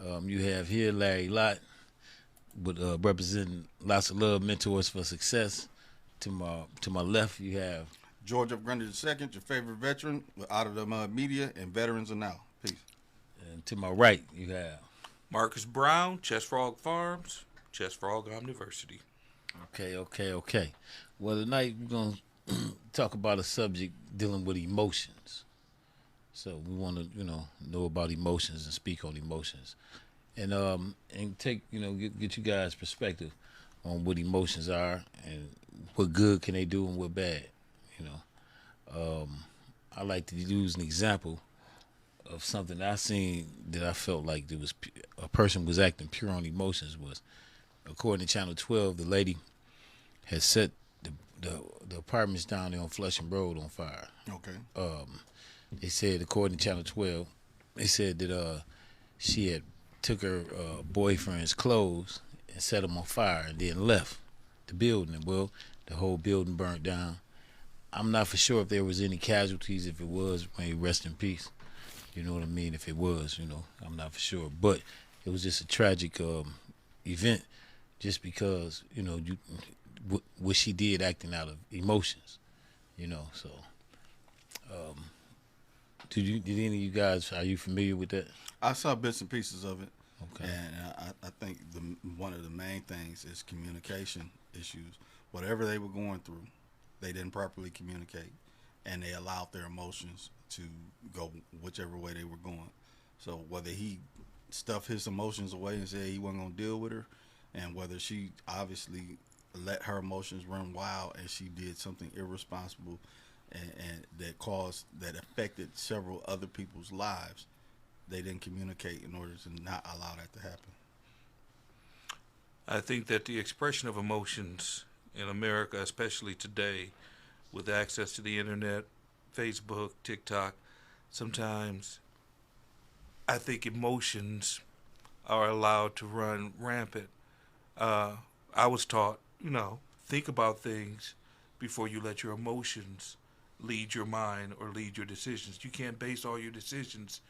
You have here Larry Lott, with representing lots of love, mentors for success. To my left, you have, George F. Grundy II, your favorite veteran with Out of the Mud Media and Veterans Are Now. Peace. and to my right, you have. Marcus Brown, Chess Frog Farms, Chess Frog University. Okay, okay, okay. Well, tonight we're gonna talk about a subject dealing with emotions. So we want to, know about emotions and speak on emotions, and take, get you guys' perspective on what emotions are and what good can they do and what bad. You I like to use an example of something I seen that I felt like there was a person was acting pure on emotions. Was according to Channel 12, the lady had set the the apartments down there on Flushing Road on fire. Okay. They said, according to Channel 12, they said that she had took her boyfriend's clothes and set them on fire and then left the building. Well, the whole building burnt down. I'm not for sure if there was any casualties. If it was, may rest in peace. You know what I mean? If it was, I'm not for sure. But it was just a tragic event, just because what she did acting out of emotions. So did any of you guys, are you familiar with that? I saw bits and pieces of it, Okay. and I think one of the main things is communication issues. Whatever they were going through, they didn't properly communicate, and they allowed their emotions to go whichever way they were going. So whether he stuffed his emotions away and said he wasn't going to deal with her, and whether she obviously let her emotions run wild and she did something irresponsible and that affected several other people's lives, they didn't communicate in order to not allow that to happen. I think that the expression of emotions in America, especially today, with access to the internet, Facebook, TikTok, sometimes I think emotions are allowed to run rampant. I was taught, think about things before you let your emotions lead your mind or lead your decisions. You can't base all your decisions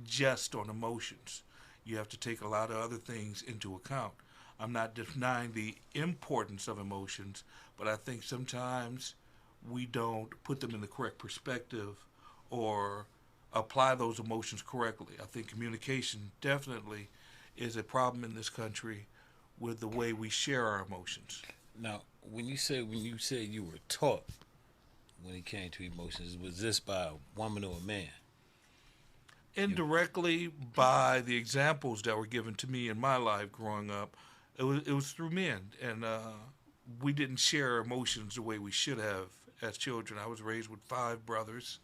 just on emotions. You have to take a lot of other things into account. I'm not denying the importance of emotions, but I think sometimes we don't put them in the correct perspective or apply those emotions correctly. I think communication definitely is a problem in this country with the way we share our emotions. Now, when you said you were taught when it came to emotions, was this by a woman or a man? You, Indirectly, by the examples that were given to me in my life growing up, it was through men, and we didn't share emotions the way we should have as children. I was raised with five brothers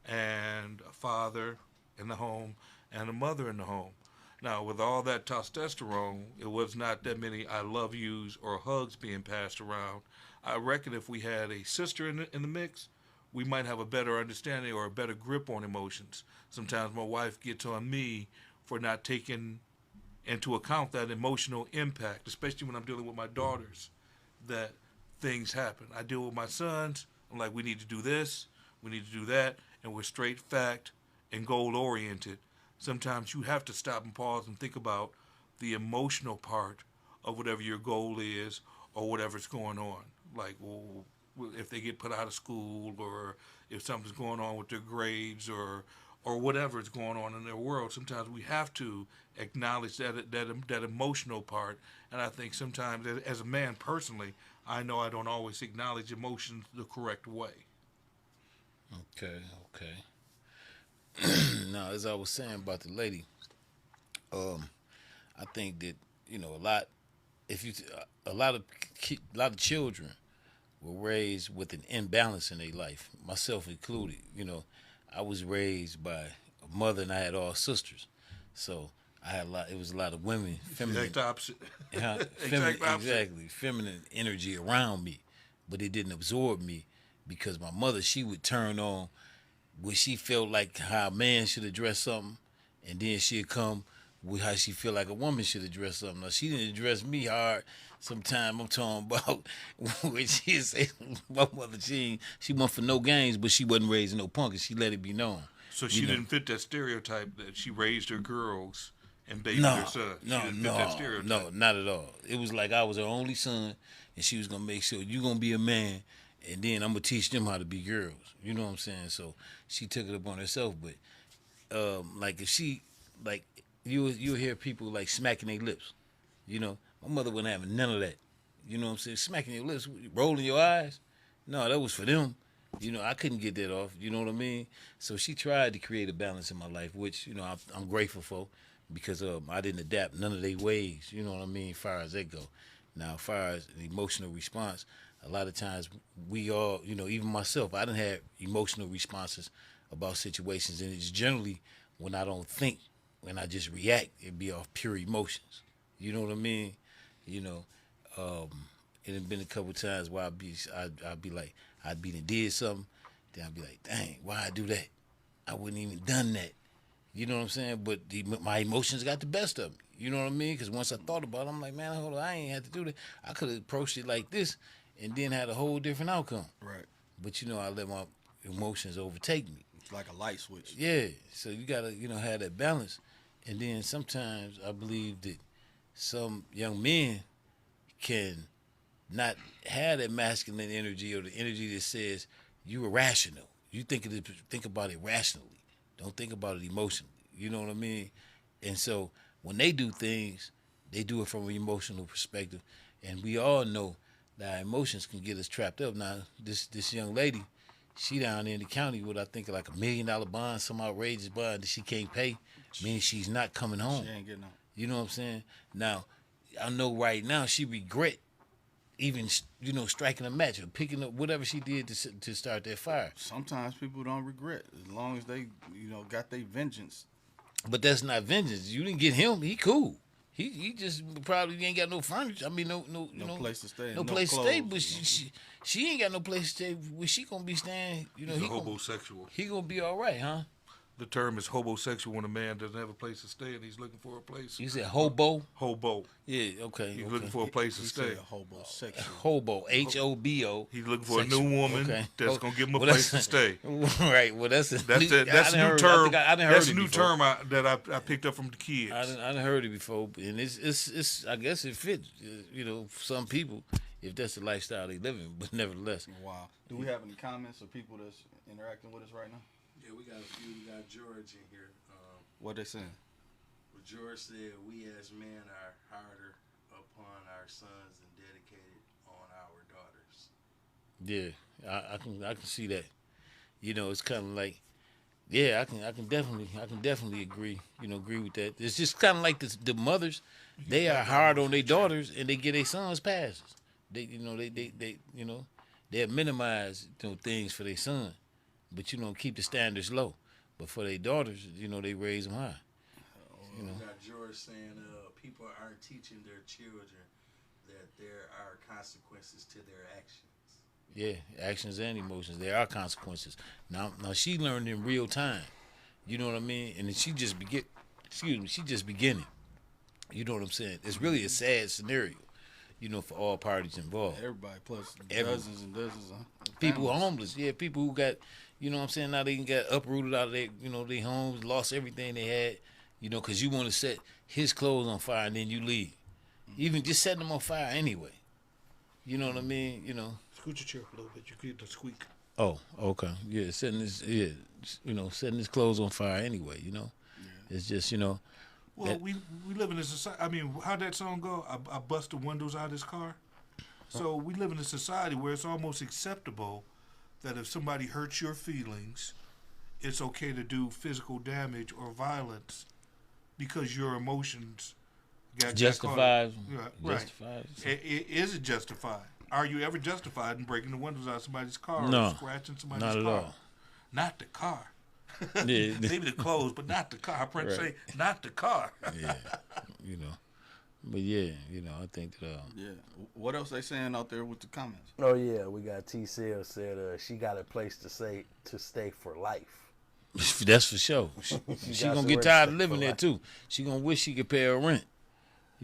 and a father in the home and a mother in the home. Now, with all that testosterone, it was not that many I love yous or hugs being passed around. I reckon if we had a sister in the mix, we might have a better understanding or a better grip on emotions. Sometimes my wife gets on me for not taking into account that emotional impact, especially when I'm dealing with my daughters, that things happen. I deal with my sons, I'm like, we need to do this, we need to do that, and we're straight fact and goal oriented. Sometimes you have to stop and pause and think about the emotional part of whatever your goal is or whatever's going on. Like, well, if they get put out of school or if something's going on with their grades or whatever is going on in their world, sometimes we have to acknowledge that emotional part. And I think sometimes, as a man personally, I know I don't always acknowledge emotions the correct way. okay, okay. Now, as I was saying about the lady, um, I think that a lot. If you a lot of children were raised with an imbalance in their life, myself included. I was raised by a mother, and I had all sisters, so I had a lot. It was a lot of women, feminine, Exact opposite. feminine, Exact opposite. exactly, feminine energy around me, but it didn't absorb me because my mother, she would turn on when she felt like how a man should address something, and then she'd come with how she feel like a woman should address something. Now she didn't address me hard. Sometime I'm talking about when she say my mother, she went for no games, but she wasn't raising no punk, and she let it be known. So You she know, didn't fit that stereotype that she raised her girls and baby No, her son. She didn't fit that stereotype. no, not at all. It was like I was her only son, and she was gonna make sure you gonna be a man, and then I'm gonna teach them how to be girls. You know what I'm saying? So she took it upon herself. But like if she, like you hear people like smacking their lips. You know, my mother wouldn't have none of that. You know what I'm saying? Smacking your lips, rolling your eyes. No, that was for them. You know, I couldn't get that off. You know what I mean? So she tried to create a balance in my life, which, you know, I'm grateful for because I didn't adapt none of their ways. You know what I mean? As far as that go. Now, as far as the emotional response, a lot of times we all, you know, even myself, I done had emotional responses about situations. And it's generally when I don't think, when I just react, it'd be off pure emotions. You know what I mean? You know, it had been a couple times where I'd be like, I'd be did something, then I'd be like, dang, why I do that? I wouldn't even done that. You know what I'm saying? But my emotions got the best of me. You know what I mean? Because once I thought about it, I'm like, man, hold on, I ain't had to do that. I could have approached it like this and then had a whole different outcome. Right. But, you know, I let my emotions overtake me. It's like a light switch. Yeah. So you got to, you know, have that balance. And then sometimes I believe that some young men can not have that masculine energy or the energy that says you irrational. You think about it rationally. Don't think about it emotionally. You know what I mean? And so when they do things, they do it from an emotional perspective. And we all know that our emotions can get us trapped up. Now, this young lady, she down there in the county with, I think, like $1 million bond, some outrageous bond that she can't pay, meaning she's not coming home. She ain't getting out. You know what I'm saying? Now, I know right now she regret even, you know, striking a match or picking up whatever she did to start that fire. Sometimes people don't regret as long as they, you know, got their vengeance. But that's not vengeance. You didn't get him. He cool. He just probably ain't got no furniture. I mean, no Place to stay. No place to stay. But she ain't got no place to stay. Where she gonna be staying? You know, He's he a homosexual. He gonna be all right, huh? The term is homosexual when a man doesn't have a place to stay and he's looking for a place. You said hobo? Hobo. Yeah, okay. He's okay. looking for a place to He stay. said homosexual. Hobo, H-O-B-O. He's looking for Sexual. a new woman Okay. that's gonna give him a Well, place to stay. Right. Well, that's a That's new, a new term. I done heard That's it a new before. term that I picked up from the kids. I done heard it before, and it's I guess it fits, you know, for some people if that's the lifestyle they live in. But nevertheless, Wow. Do we have any comments or people that's interacting with us right now? Yeah, we got a few. We got George in here. What they saying? Well, George said, "We as men are harder upon our sons and dedicated on our daughters." yeah, I can see that. You know, it's kind of like, yeah, I can definitely agree. You know, agree with that. It's just kind of like the mothers. They are hard on their daughters, and they get their sons passes. They you know they minimize, you know, things for their son, but you know keep the standards low. But for their daughters, you know, they raise them high. You know. We got George saying, "People aren't teaching their children that there are consequences to their actions." Yeah, actions and emotions. There are consequences. Now she learned in real time. You know what I mean? And then she just beginning. You know what I'm saying? It's really a sad scenario, you know, for all parties involved. Everybody plus Every- dozens and dozens of People who are families. homeless, yeah, people who got, you know what I'm saying, now they got uprooted out of their, you know, their homes, lost everything they had, you know, because you want to set his clothes on fire and then you leave. Even just setting them on fire anyway. You know what I mean? You know. Scoot your chair up a little bit. You get the squeak. Oh, okay. Yeah, setting his clothes on fire anyway, you know. Yeah. It's just, you know. Well, we live in a society. I mean, how'd that song go? I bust the windows out of his car. So we live in a society where it's almost acceptable that if somebody hurts your feelings, it's okay to do physical damage or violence because your emotions got Justified. Yeah, right. Justified. Is it justified? Are you ever justified in breaking the windows out of somebody's car No, or scratching somebody's not car? at all. Not the car. Yeah. Maybe the clothes, but not the car. Prince Right. say, not the car. Yeah, you know. But yeah, you know, I think that Yeah. What else they saying out there with the comments? Oh yeah, we got T. Cell said she got a place to stay for life. that's for sure. She got gonna somewhere get to tired of stay living for there life. too. She gonna wish she could pay her rent.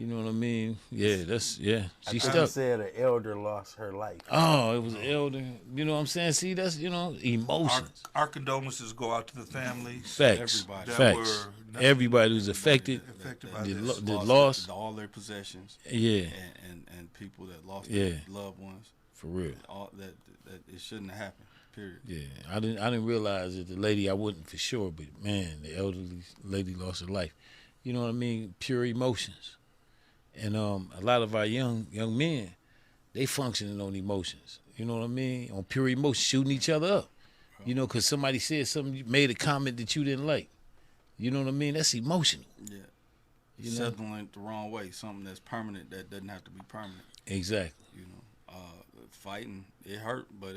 You know what I mean? Yeah, that's I She think he stuck. said an elder lost her life. Oh, it was an elder. You know what I'm saying? See, that's Our, emotions. our condolences go out to the families Facts. everybody. that Facts. were Everybody who's affected. affected by The this. the loss. all their possessions, Yeah, and people that lost Yeah. their loved ones. for real. All that it shouldn't have happened. Period. Yeah, I didn't realize that the lady, I wouldn't for sure, but man, the elderly lady lost her life. You know what I mean? Pure emotions, and a lot of our young men, they functioning on emotions. You know what I mean? On pure emotions, shooting each other up. You know, because somebody said something, you made a comment that you didn't like. You know what I mean? That's emotional. Yeah. You know? Settling it the wrong way, something that's permanent that doesn't have to be permanent. Exactly. You know, fighting it hurt, but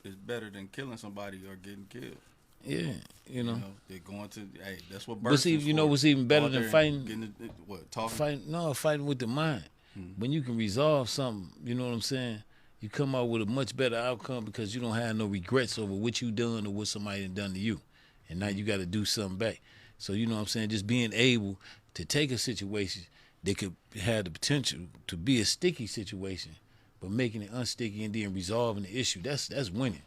it's better than killing somebody or getting killed. Yeah. You know. They're going to that's what. But see, births is you know for. what's even better Go out than there and fighting? getting talking. Fighting with the mind. When you can resolve something, you know what I'm saying? You come out with a much better outcome because you don't have no regrets over what you done or what somebody done to you. And now you got to do something back. So, you know what I'm saying? Just being able to take a situation that could have the potential to be a sticky situation, but making it unsticky and then resolving the issue, that's winning.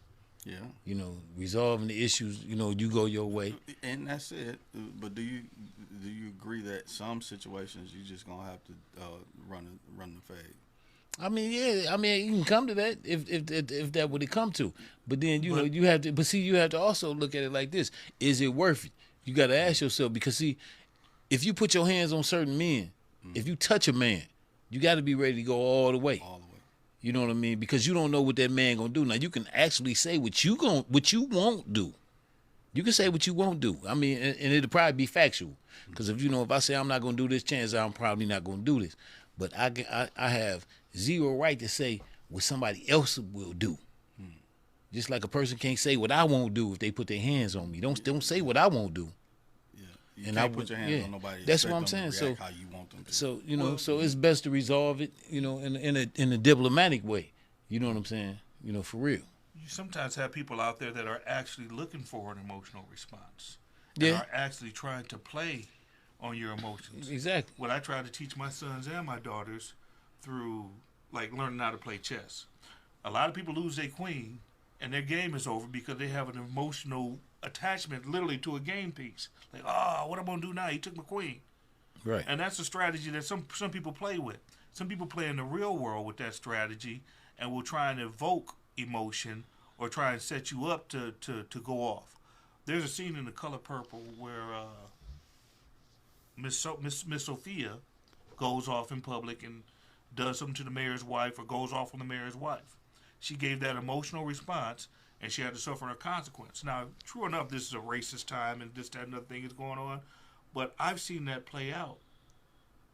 Yeah. You know, resolving the issues, you go your way. And that's it. But do you agree that some situations you just gonna have to run the fade? I mean, yeah. I mean, you can come to that if that would it come to. But then you know you have to. But see, you have to also look at it like this: is it worth it? You got to ask yourself because see, if you put your hands on certain men, if you touch a man, you got to be ready to go all the way. All the way. You know what I mean? Because you don't know what that man gonna do. Now you can actually say what you won't do. You can say what you won't do. I mean, and it'll probably be factual. Because if I say I'm not gonna do this, chances are I'm probably not gonna do this. But I have zero right to say what somebody else will do. Just like a person can't say what I won't do if they put their hands on me. Don't say what I won't do. Yeah. You And can't I put your hands on nobody. That's expect what I'm them to saying. react how you want them to. So so it's best to resolve it, in a diplomatic way. You know what I'm saying? For real. You sometimes have people out there that are actually looking for an emotional response. Yeah. And are actually trying to play on your emotions. Exactly. What I try to teach my sons and my daughters through like learning how to play chess. A lot of people lose their queen and their game is over because they have an emotional attachment literally to a game piece. Like, what am I gonna do now? He took my queen. Right. And that's a strategy that some people play with. Some people play in the real world with that strategy and will try and evoke emotion or try and set you up to go off. There's a scene in The Color Purple where Miss Sophia goes off in public and does something to the mayor's wife or goes off on the mayor's wife. She gave that emotional response and she had to suffer a consequence. Now, true enough, this is a racist time and this, that, and other thing is going on, but I've seen that play out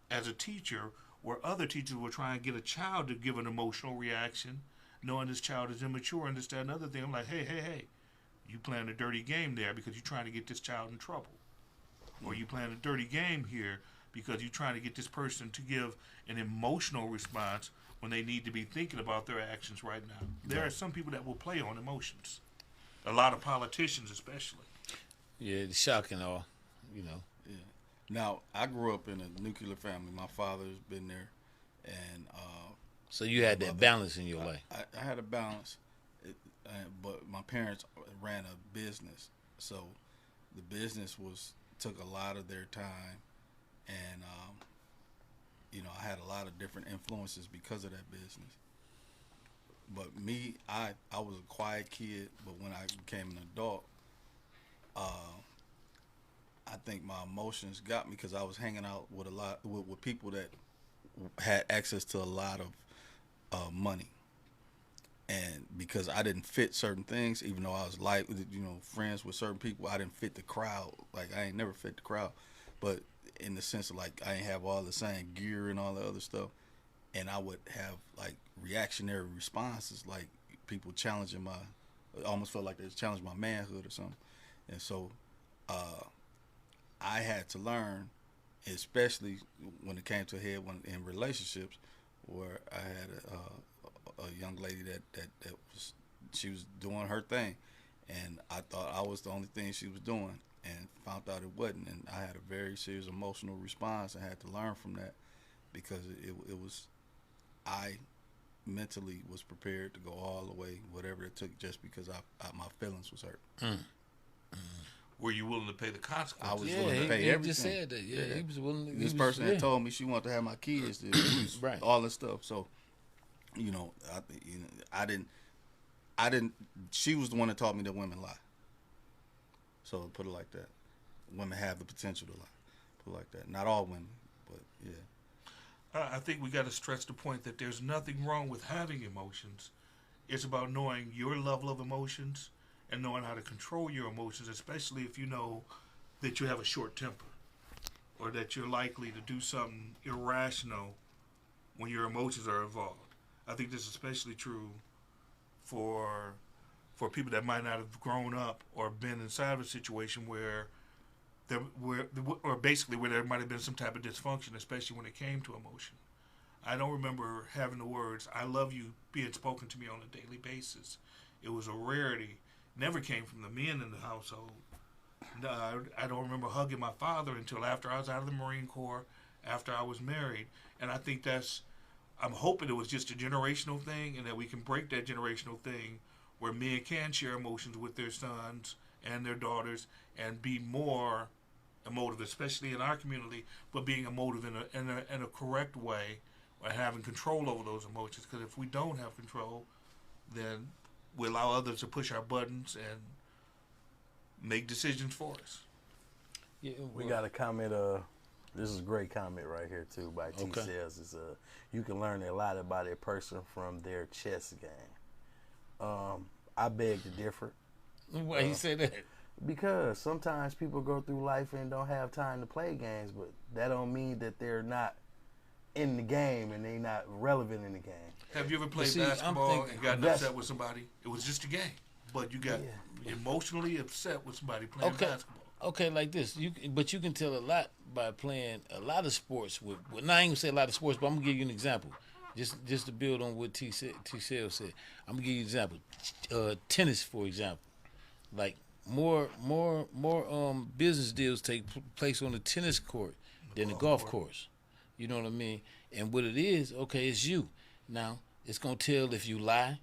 as a teacher where other teachers will try and get a child to give an emotional reaction knowing this child is immature and this, that, and other thing. I'm like, hey, you playing a dirty game there because you're trying to get this child in trouble. Or you playing a dirty game here because you're trying to get this person to give an emotional response when they need to be thinking about their actions right now. There are some people that will play on emotions. A lot of politicians especially. Yeah, it's shocking all, Yeah. Now, I grew up in a nuclear family. My father's been there. And So you had that balance in your life. I had a balance. But my parents ran a business. So the business took a lot of their time. And, I had a lot of different influences because of that business. But me, I was a quiet kid, but when I became an adult, I think my emotions got me because I was hanging out with with people that had access to a lot of money. And because I didn't fit certain things, even though I was friends with certain people, I didn't fit the crowd. Like, I ain't never fit the crowd. But in the sense of, like, I ain't have all the same gear and all the other stuff. And I would have, like, reactionary responses, like people challenging I almost felt like they challenged my manhood or something. And so I had to learn, especially when it came to a head in relationships, where I had a young lady that was doing her thing, and I thought I was the only thing she was doing, and found out it wasn't, and I had a very serious emotional response and had to learn from that. because it was, I mentally was prepared to go all the way, whatever it took, just because my feelings was hurt. Were you willing to pay the I consequences? was Yeah, willing to he, pay he everything. just said that. Yeah, he was willing. This person had told me she wanted to have my kids, Right. all this stuff. So, I didn't. She was the one that taught me that women lie. So put it like that. Women have the potential to lie. Put it like that. Not all women, but yeah. I think we got to stress the point that there's nothing wrong with having emotions. It's about knowing your level of emotions and knowing how to control your emotions, especially if you know that you have a short temper or that you're likely to do something irrational when your emotions are involved. I think this is especially true for people that might not have grown up or been inside of a situation where there might have been some type of dysfunction, especially when it came to emotion. I don't remember having the words "I love you" being spoken to me on a daily basis. It was a rarity. Never came from the men in the household. No, I don't remember hugging my father until after I was out of the Marine Corps, after I was married. And I think I'm hoping it was just a generational thing and that we can break that generational thing where men can share emotions with their sons and their daughters and be more emotive, especially in our community, but being emotive in a correct way or having control over those emotions. Because if we don't have control, then we allow others to push our buttons and make decisions for us. Yeah, We got a comment. This is a great comment right here too by T Okay. Sales. Is you can learn a lot about a person from their chess game. I beg to differ Why he said that? because sometimes people go through life and don't have time to play games, but that don't mean that they're not in the game and they not relevant in the game. Have you ever played see, I'm basketball thinking- and gotten That's- upset with somebody? It was just a game, but you got Yeah. emotionally upset with somebody playing Okay. basketball. Okay, like this. But you can tell a lot by playing a lot of sports. Now I ain't gonna say a lot of sports, but I'm gonna give you an example. Just to build on what T Cell said, I'm gonna give you an example. Tennis, for example, like more business deals take place on the tennis court than the golf course. You know what I mean? And what it is, okay, it's you. Now it's gonna tell if you lie.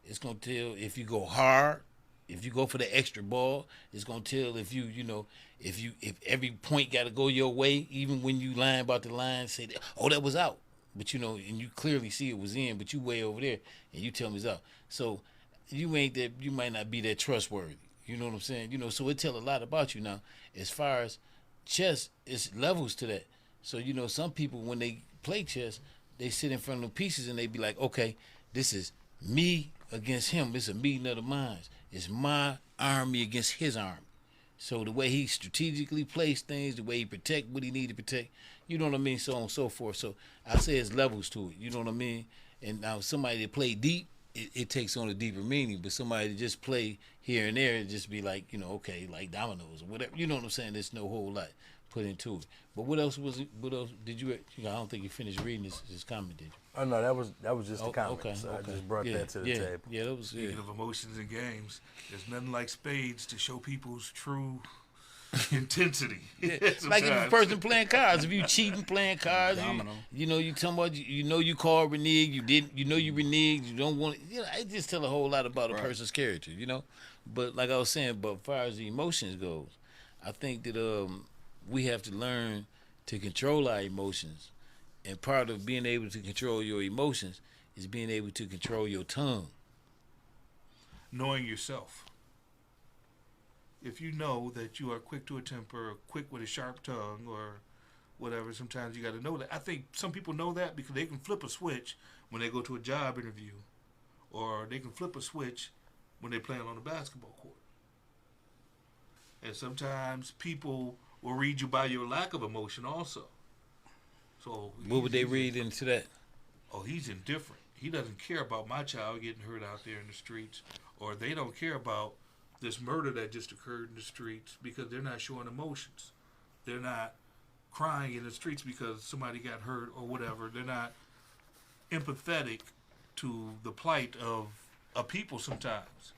It's gonna tell if you go hard. If you go for the extra ball, it's gonna tell if if every point got to go your way, even when you lying about the line, say, oh, that was out, but and you clearly see it was in, but you way over there, and you tell me it's out. So you might not be that trustworthy. You know what I'm saying? So it tell a lot about you now. As far as chess, it's levels to that. So some people when they play chess, they sit in front of the pieces and they be like, okay, this is me against him. It's a meeting of the minds. It's my army against his army. So the way he strategically plays things, the way he protect what he need to protect, you know what I mean, so on and so forth. So I say it's levels to it, you know what I mean? And now somebody that play deep, it takes on a deeper meaning. But somebody that just play here and there, it just be like, okay, like dominoes or whatever. You know what I'm saying? There's no whole lot put into it. But what else did you? I don't think you finished reading this comment, did you? Oh no, that was just a comment. Okay, so okay. I just brought that to the table. Yeah, that was Speaking of emotions in games, there's nothing like spades to show people's true intensity. Like if a Sometimes. person playing cards, if you cheating playing cards, Domino. you talking about you called renege, you didn't, you reneged, you don't want, it just tell a whole lot about a person's character, But like I was saying, but as far as the emotions goes, I think that we have to learn to control our emotions, and part of being able to control your emotions is being able to control your tongue. Knowing yourself. If you know that you are quick to a temper, or quick with a sharp tongue, or whatever, sometimes you got to know that. I think some people know that because they can flip a switch when they go to a job interview, or they can flip a switch when they're playing on the basketball court. And sometimes people will read you by your lack of emotion also. So What would they read into that? oh, he's indifferent. He doesn't care about my child getting hurt out there in the streets, or they don't care about this murder that just occurred in the streets because they're not showing emotions. They're not crying in the streets because somebody got hurt or whatever. They're not empathetic to the plight of a people sometimes.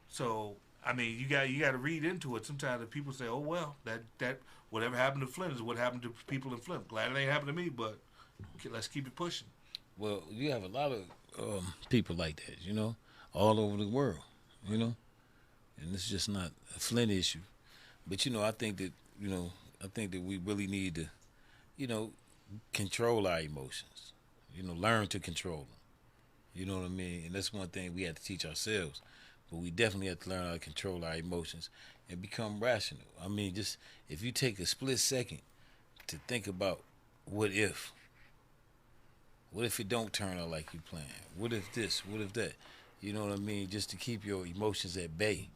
So I mean, you got to read into it. Sometimes the people say, "Oh well, that whatever happened to Flint is what happened to people in Flint." Glad it ain't happened to me, but let's keep it pushing. Well, you have a lot of people like that, you know, all over the world, you know, and it's just not a Flint issue. But you know, I think that we really need to, you know, control our emotions. You know, learn to control them. You know what I mean? And that's one thing we have to teach ourselves. But we definitely have to learn how to control our emotions and become rational. I mean, just if you take a split second to think about what if. What if it don't turn out like you planned? What if this? What if that? You know what I mean? Just to keep your emotions at bay.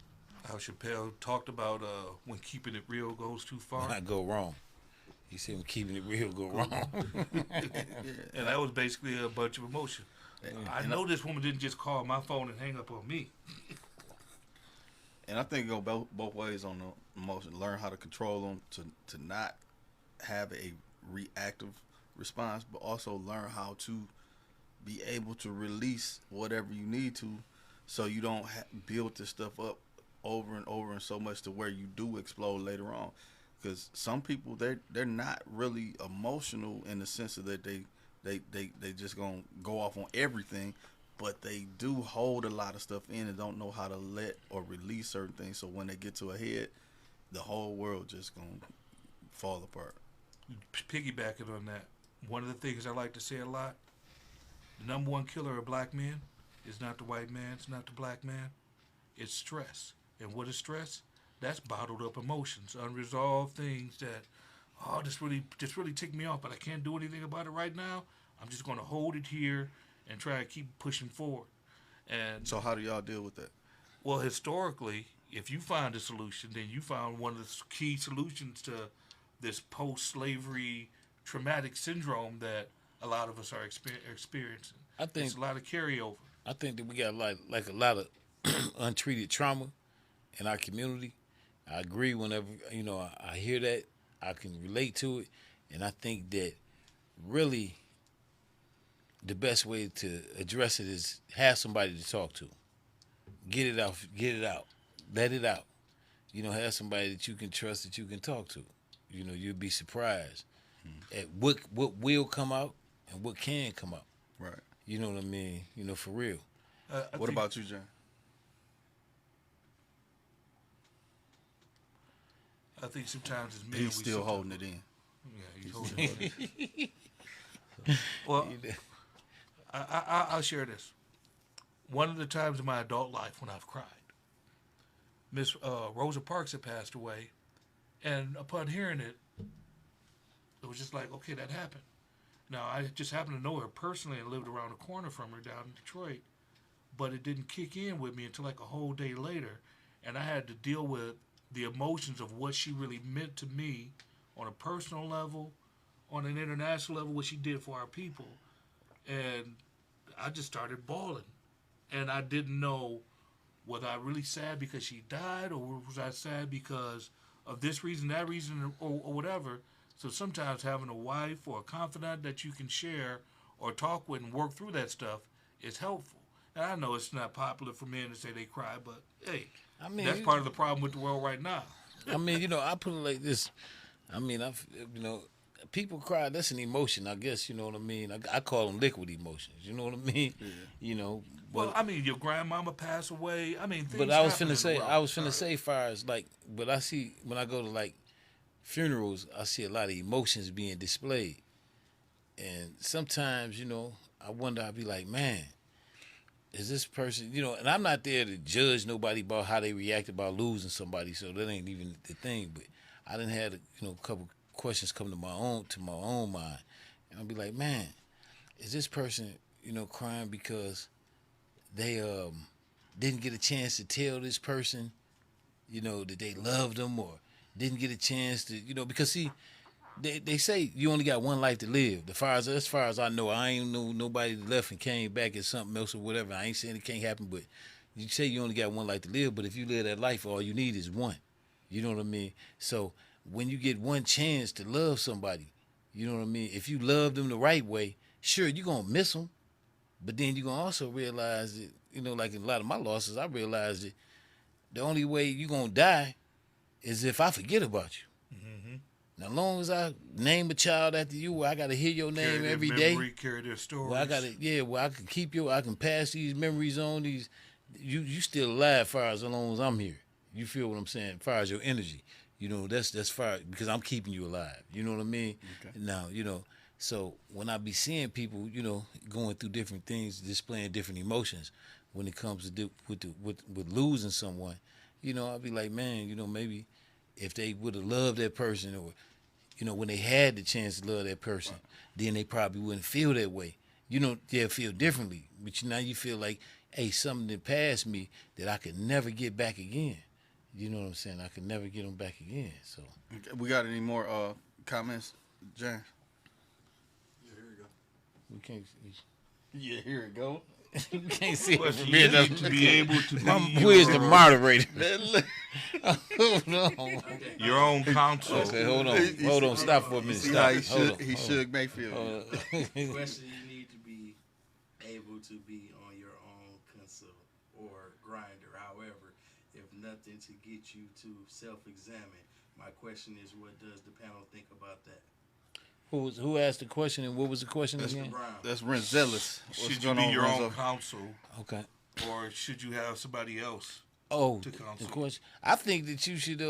Al Chappelle talked about when keeping it real goes too far, Not go wrong. He said when keeping it real go wrong. and that was basically a bunch of emotion. I know this woman didn't just call my phone and hang up on me. And I think it go both ways on the emotion. Learn how to control them to not have a reactive response, but also learn how to be able to release whatever you need to, so you don't build this stuff up over and over and so much to where you do explode later on. Because some people they're not really emotional in the sense of that they just gonna go off on everything, but they do hold a lot of stuff in and don't know how to let or release certain things. So when they get to a head, the whole world just gonna fall apart. Piggybacking on that, one of the things I like to say a lot: the number one killer of black men is not the white man, it's not the black man, it's stress. And what is stress? That's bottled up emotions, unresolved things that, oh, this really ticked me off, but I can't do anything about it right now. I'm just going to hold it here and try to keep pushing forward. And So how do y'all deal with that? well, historically, if you find a solution, then you found one of the key solutions to this post-slavery traumatic syndrome that a lot of us are experiencing. I think It's a lot of carryover. I think that we got like a lot of untreated trauma in our community. I agree whenever I hear that, I can relate to it, and I think that really the best way to address it is have somebody to talk to. Get it out, let it out. You know, have somebody that you can trust, that you can talk to. You know, you'll be surprised at what will come out and what can come out. Right. You know what I mean? You know, for real. What about you, John? I think sometimes as men, He's still holding it in. Yeah, he's holding it. Well, I'll share this. One of the times in my adult life when I've cried, Miss Rosa Parks had passed away, and upon hearing it, it was just like, okay, that happened. Now, I just happened to know her personally and lived around the corner from her down in Detroit, but it didn't kick in with me until like a whole day later, and I had to deal with the emotions of what she really meant to me on a personal level, on an international level, what she did for our people. And I just started bawling. And I didn't know whether I really sad because she died or was I sad because of this reason, that reason, or whatever. So sometimes having a wife or a confidant that you can share or talk with and work through that stuff is helpful. And I know it's not popular for men to say they cry, but hey, I mean, that's part of the problem with the world right now. I mean, I put it like this. I mean, people cry. That's an emotion, I guess. You know what I mean? I call them liquid emotions. You know what I mean? Yeah. You know. Well, I mean, your grandmama passed away. I mean, things but I was happen finna in say, the world. I was finna say, far as like, but I see when I go to like funerals, I see a lot of emotions being displayed, and sometimes, I wonder. I'd be like, man, is this person, and I'm not there to judge nobody about how they react about losing somebody, so that ain't even the thing. But I done had a couple questions come to my own mind, and I'll be like, man, is this person crying because they didn't get a chance to tell this person that they loved them, or didn't get a chance to because see, they say you only got one life to live. As far as I know, I ain't know nobody that left and came back as something else or whatever. I ain't saying it can't happen, but you say you only got one life to live. But if you live that life, all you need is one. You know what I mean? So when you get one chance to love somebody, you know what I mean? If you love them the right way, sure, you're going to miss them. But then you're going to also realize that, like in a lot of my losses, I realized that The only way you gonna die is if I forget about you. Now, as long as I name a child after you, where I gotta hear your Carry name their every memory, day, carry their stories. where I gotta, where I can keep you, I can pass these memories on. These, you still alive, far as long as I'm here. You feel what I'm saying? Far as your energy, that's far because I'm keeping you alive. You know what I mean? Okay. Now, so when I be seeing people, going through different things, displaying different emotions, when it comes to with losing someone, I'll be like, man, maybe if they would have loved that person, or when they had the chance to love that person, then they probably wouldn't feel that way. They'll feel differently. But now you feel like, hey, something that passed me that I could never get back again. You know what I'm saying? I could never get them back again. So Okay, we got any more comments, James? Yeah, here we go. we can't. Yeah, here it go. We can't see it Question, from you here. need to be able to be Who is the moderator? Hold Hold on. your own counsel. Okay, hold on. Stop for a minute. See how Stop. he shook Mayfield. The question, you need to be able to be on your own console or grinder. However, if nothing to get you to self-examine, my question is, what does the panel think about that? Who asked the question, and what was the question That's again? Brown. That's Renzelis. Should you be your own counsel, Okay. or should you have somebody else? Oh, To the counsel. question. I think that you should.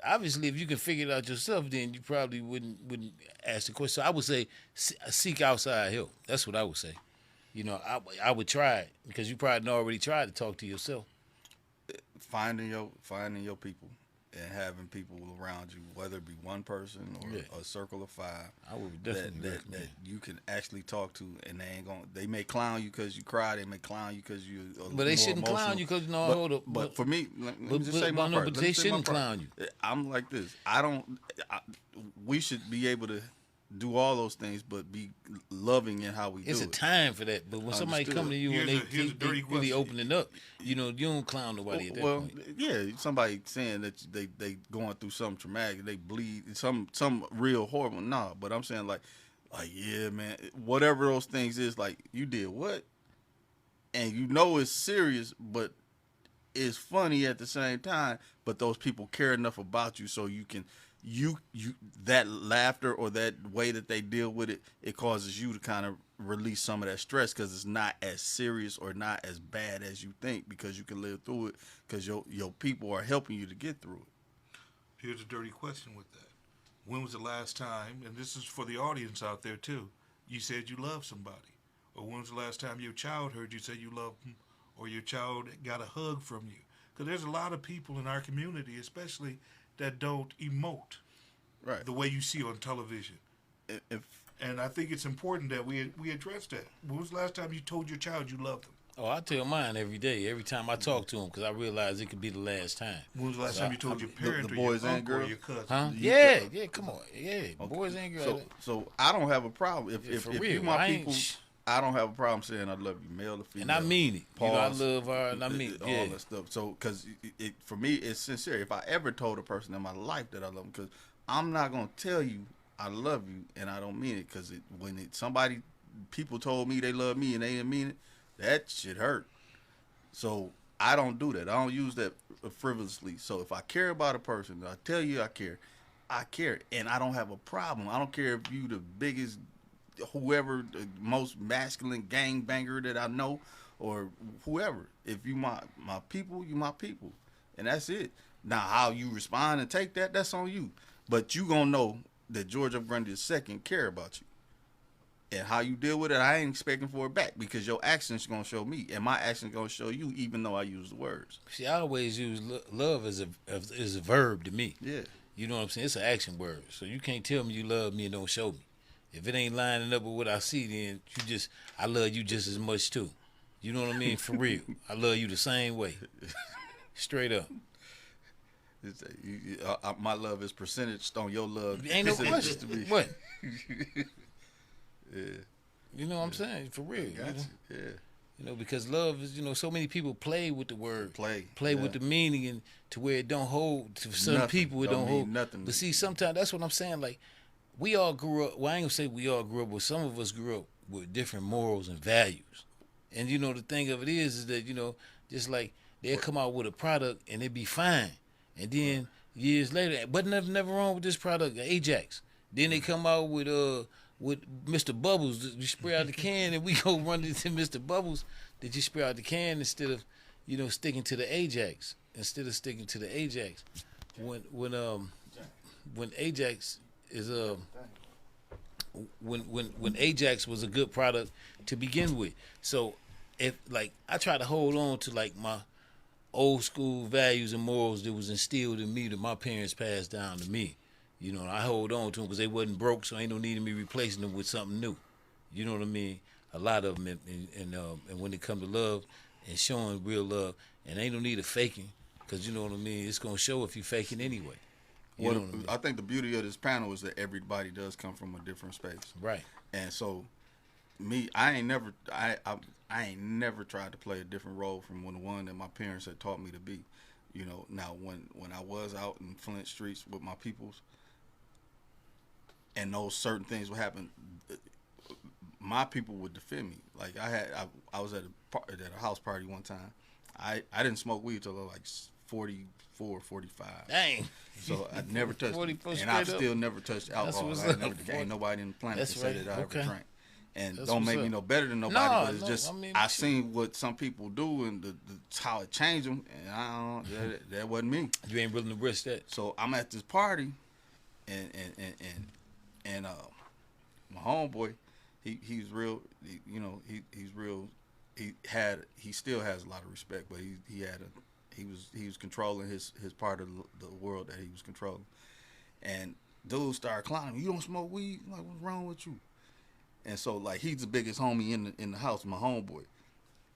Obviously, if you can figure it out yourself, then you probably wouldn't ask the question. So I would say seek outside help. That's what I would say. I would try it because you probably already tried to talk to yourself. Finding your people and having people around you, whether it be one person or Yeah. a circle of five, I would that, definitely that, recommend. that you can actually talk to, and they may clown you because you cry, they may clown you because you. But they shouldn't clown you because hold up. But for me, let me but- just but- say my no, part. but Let they me say my shouldn't part. clown you. I'm like this. We should be able to do all those things, but be loving in how we It's do a it. time for that. But when somebody Understood. come to you and Here's a they dirty really question. opening up, you don't clown nobody at that Well, point. yeah, somebody saying that they going through something traumatic, they bleed, some real horrible. Nah, but I'm saying like yeah, man, whatever those things is, like you did what, and it's serious, but it's funny at the same time. But those people care enough about you so you can. You that laughter or that way that they deal with it, it causes you to kind of release some of that stress because it's not as serious or not as bad as you think, because you can live through it because your people are helping you to get through it. Here's a dirty question with that. When was the last time, and this is for the audience out there too, you said you loved somebody? Or when was the last time your child heard you say you loved them, or your child got a hug from you? Because there's a lot of people in our community, especially, that don't emote Right. the way you see on television. If And I think it's important that we address that. When was the last time you told your child you loved them? Oh, I tell mine every day, every time I talk to them, because I realize it could be the last time. When was the last time you told your parent the or boys your and uncle or girls? your cousin? Huh? You Yeah, come on. Yeah, boys and girls. so I don't have a problem if for if real. you my I ain't- people. I don't have a problem saying I love you, male or female. And I mean it. I Pause. love her, and I mean it. all Yeah. that stuff. So, because for me, it's sincere. If I ever told a person in my life that I love them, because I'm not gonna tell you I love you and I don't mean it. Because people told me they love me and they didn't mean it, that shit hurt. So I don't do that. I don't use that frivolously. So if I care about a person, I tell you I care, and I don't have a problem. I don't care if you the biggest, whoever, the most masculine gangbanger that I know, or whoever. If you my people, you my people, and that's it. Now how you respond and take that, that's on you. But you gonna know that George F. Grundy II care about you. And how you deal with it, I ain't expecting for it back, because your actions gonna show me, and my actions gonna show you, even though I use the words. See, I always use love as a verb to me. Yeah. You know what I'm saying? It's an action word. So you can't tell me you love me and don't show me. If it ain't lining up with what I see, then I love you just as much too. You know what I mean? For real. I love you the same way. Straight up. My love is percentage on your love. Ain't no percentage question. to me. What? Yeah. You know what I'm saying? For real. Got you. Yeah. Because love is, so many people play with the word. Play With the meaning, and to where it don't hold. To some Nothing. people, it Don't don't mean hold. nothing. But see, sometimes that's what I'm saying. Like, we all grew up. Well, I ain't gonna say we all grew up, but some of us grew up with different morals and values. And the thing of it is that just like They'll come out with a product and it be fine, and then years later, but never wrong with this product, Ajax. Then they come out with Mr. Bubbles. You spray out the can and we go run into Mr. Bubbles. Did you spray out the can instead of sticking to the Ajax? Instead of sticking to the Ajax, when Ajax is when Ajax was a good product to begin with. So if like I try to hold on to like my old school values and morals that was instilled in me that my parents passed down to me. I hold on to them because they wasn't broke, so ain't no need of me replacing them with something new. You know what I mean? A lot of them, and when it come to love and showing real love, and ain't no need of faking, because you know what I mean. It's gonna show if you faking anyway. You know what I mean? I think the beauty of this panel is that everybody does come from a different space, Right. and so me, I ain't never tried to play a different role from the one that my parents had taught me to be. Now when I was out in Flint streets with my peoples, and those certain things would happen, my people would defend me. Like I was at a house party one time. I didn't smoke weed till I was like 44, 45. Dang. So I never touched it. 44 And I've straight up. still never touched alcohol. what's I up. never, ain't nobody in the planet That's can say right. that I Okay. ever drank. And That's don't what's make me up. no better than nobody, No, but it's no, just I mean, I shit. seen what some people do and how it changed them, and that wasn't me. You ain't willing to risk that. So I'm at this party, and my homeboy, he's real. He's real. He still has a lot of respect, but he was controlling his part of the world that he was controlling, and dudes started clowning. You don't smoke weed? I'm like, what's wrong with you? And so like he's the biggest homie in the house, my homeboy,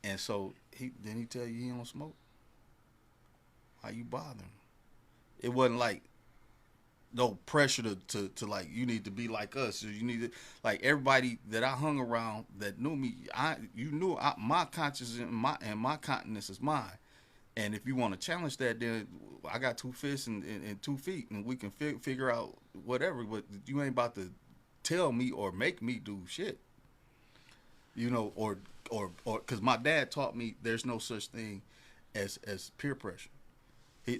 and so he tell you he don't smoke. Why you bothering? It wasn't like no pressure to like you need to be like us. You need to like everybody that I hung around that knew me. My conscience and my continence is mine. And if you want to challenge that, then I got 2 fists and 2 feet, and we can figure out whatever. But you ain't about to tell me or make me do shit. Or because my dad taught me there's no such thing as peer pressure. He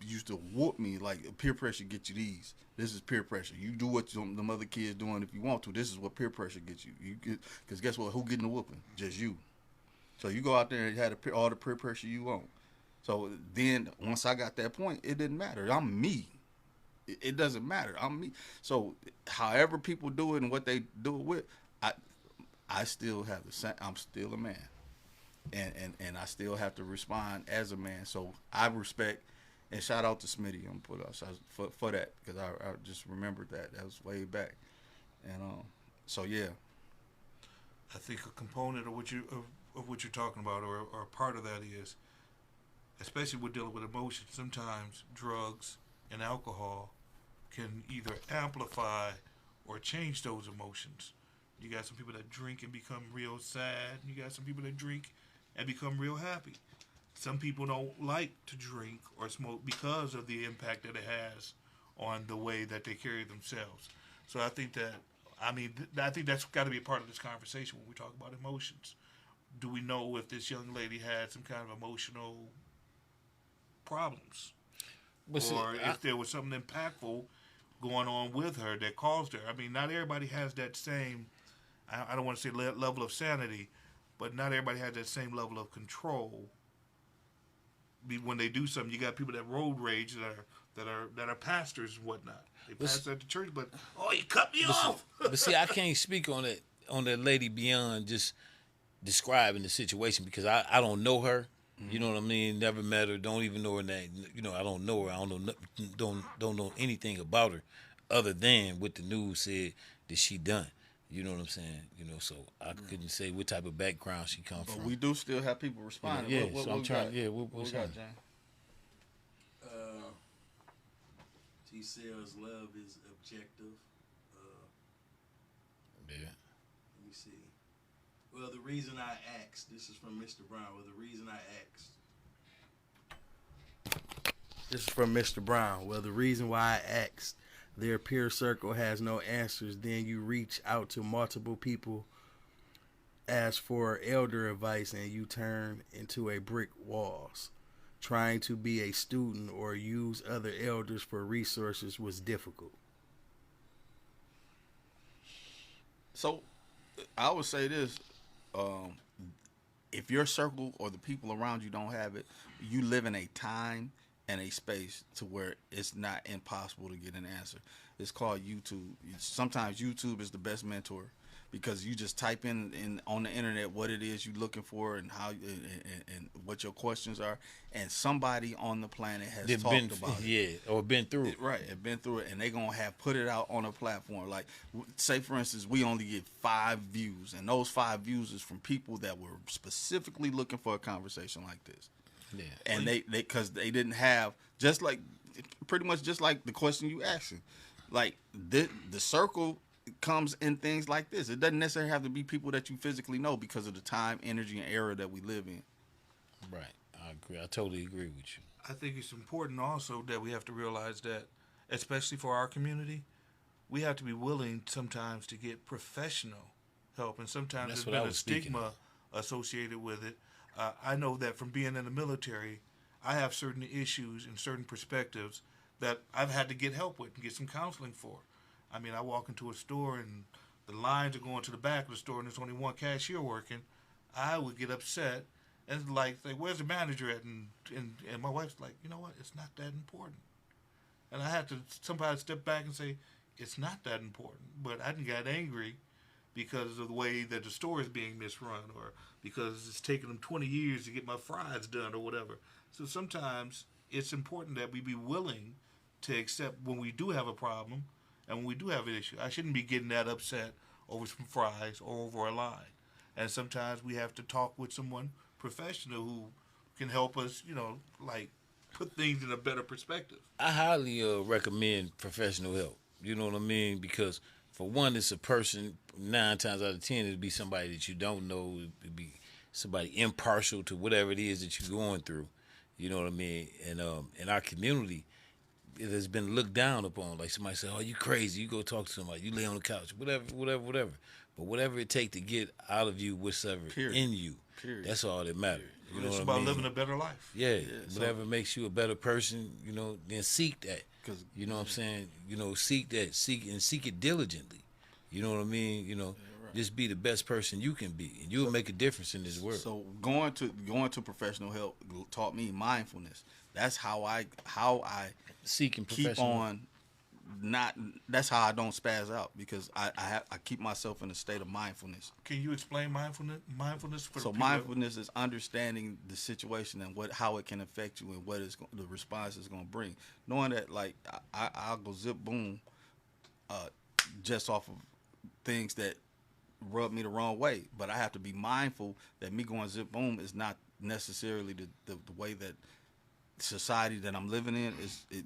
used to whoop me like peer pressure get you these. This is peer pressure. You do what them other kids doing if you want to. This is what peer pressure gets you. Because guess what? Who getting the whooping? Just you. So you go out there and have all the peer pressure you want. So then once I got that point, it didn't matter. I'm me. It doesn't matter. I'm me. So however people do it and what they do it with, I still have the same. I'm still a man. And I still have to respond as a man. So I respect and shout out to Smitty. I'm put out for that because I just remembered that was way back, and so yeah. I think a component of what you're talking about, or a part of that is, especially with dealing with emotions. Sometimes drugs and alcohol can either amplify or change those emotions. You got some people that drink and become real sad. You got some people that drink and become real happy. Some people don't like to drink or smoke because of the impact that it has on the way that they carry themselves. So I think that's got to be a part of this conversation when we talk about emotions. Do we know if this young lady had some kind of emotional problems? Or if there was something impactful going on with her that caused her? I mean, not everybody has that same, I don't want to say level of sanity, but not everybody has that same level of control. When they do something, you got people that road rage that are pastors and whatnot. They pastor at the church, but you cut me off. But see, I can't speak on that lady beyond just describing the situation because I don't know her. Mm-hmm. You know what I mean? Never met her. Don't even know her name. I don't know her. I don't know anything about her other than what the news said that she done. You know what I'm saying? So I couldn't say what type of background she come from. We do still have people responding. Yeah, what I'm trying. got? Yeah, what we got, Jane? She says love is objective. Yeah. Let me see. Well, the reason I asked, this is from Mr. Brown. Well, the reason I asked. This is from Mr. Brown. Well, the reason why I asked, their peer circle has no answers. Then you reach out to multiple people ask for elder advice and you turn into a brick walls. Trying to be a student or use other elders for resources was difficult. So I would say this: um, if your circle or the people around you don't have it, you live in a time and a space to where it's not impossible to get an answer. It's called YouTube. Sometimes YouTube is the best mentor because you just type in on the internet what it is you're looking for and how and what your questions are, and somebody on the planet has They've talked been, about it. yeah, or been through it. Right, have been through it, and they're gonna have put it out on a platform. Like, say for instance, we only get 5 views, and those 5 views is from people that were specifically looking for a conversation like this. Yeah. And they because they didn't have, just like pretty much just like the question you asking, like the circle comes in things like this. It doesn't necessarily have to be people that you physically know because of the time, energy, and era that we live in. Right. I agree. I totally agree with you. I think it's important also that we have to realize that, especially for our community, we have to be willing sometimes to get professional help, and sometimes That's there's what I been a was speaking stigma associated with it. I know that from being in the military, I have certain issues and certain perspectives that I've had to get help with and get some counseling for. I mean, I walk into a store and the lines are going to the back of the store and there's only one cashier working. I would get upset and like say, "Where's the manager at?" And my wife's like, "You know what? It's not that important." And I had to somebody step back and say, "It's not that important." But I didn't get angry because of the way that the store is being misrun, or because it's taking them 20 years to get my fries done, or whatever. So sometimes it's important that we be willing to accept when we do have a problem and when we do have an issue. I shouldn't be getting that upset over some fries or over a line. And sometimes we have to talk with someone professional who can help us, like put things in a better perspective. I highly recommend professional help. You know what I mean? Because for one, it's a person. 9 times out of 10, it'd be somebody that you don't know. It'd be somebody impartial to whatever it is that you're going through. You know what I mean? And in our community, it has been looked down upon. Like somebody say, "Oh, you crazy? You go talk to somebody. You lay on the couch, whatever." But whatever it takes to get out of you whatever Period. in you, Period. that's all that matters. You know It's what about I mean? living a better life. Yeah, so- whatever makes you a better person, then seek that. 'Cause- You know what I'm saying? Seek that, seek it diligently. You know what I mean? Just be the best person you can be, and you'll make a difference in this world. So going to professional help taught me mindfulness. That's how I Seeking keep professional. on. That's how I don't spaz out, because I keep myself in a state of mindfulness. Can you explain mindfulness for So the people? mindfulness is understanding the situation and how it can affect you and what the response is going to bring. Knowing that, like, I'll go zip boom, just off of things that rub me the wrong way, but I have to be mindful that me going zip boom is not necessarily the way that society that I'm living in